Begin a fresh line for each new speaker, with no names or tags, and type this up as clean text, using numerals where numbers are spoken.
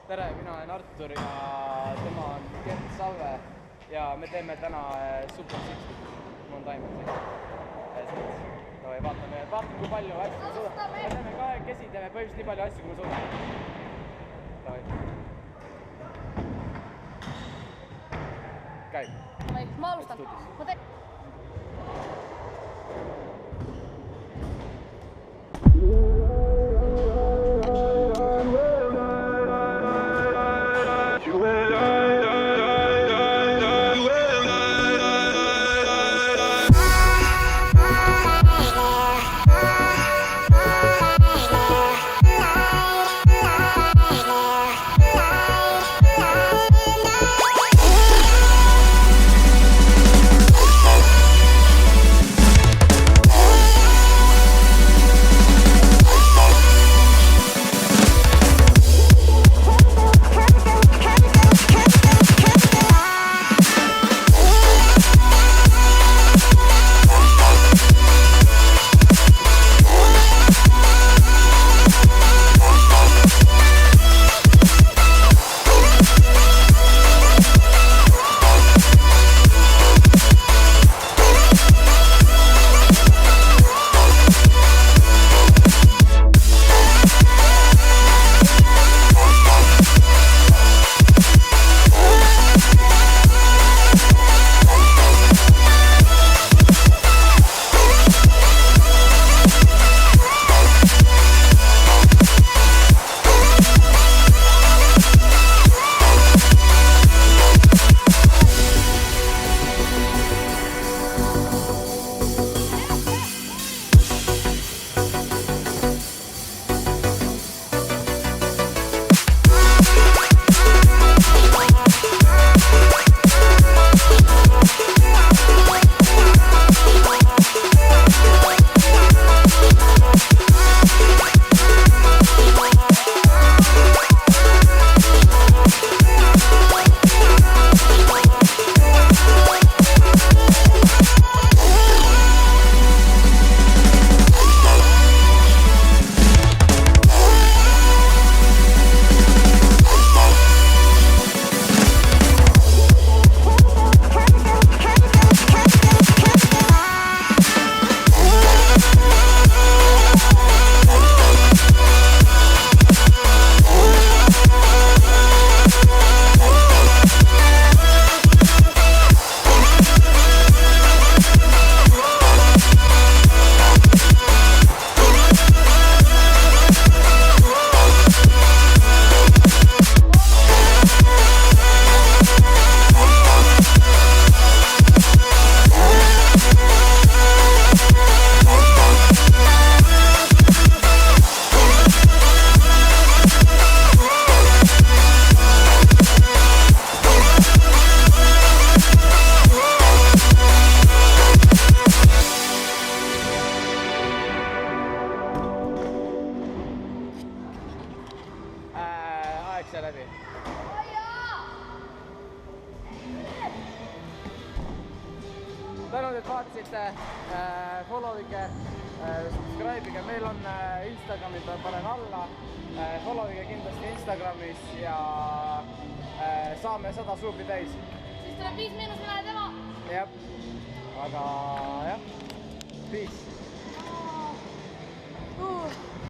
Tere, mina olen Artur ja tema on Gert Salve ja me teeme täna Super 60 Mon Diamond'i. Davai, vaatame, kui palju asju me suudame. Me teeme kahekesi, teeme põhimõtteliselt nii palju asju, kui me suudame. Davai. Käib.
Ma alustan.
Aeg läbi. Tänud, et vaatasite, followige, subscribe'ige, meil on Instagramid, panen alla, followige kindlasti Instagramis ja saame 100 suubi täis.
Siis tuleb 5 miinus mina ja tema.
Jah, aga jah, peace.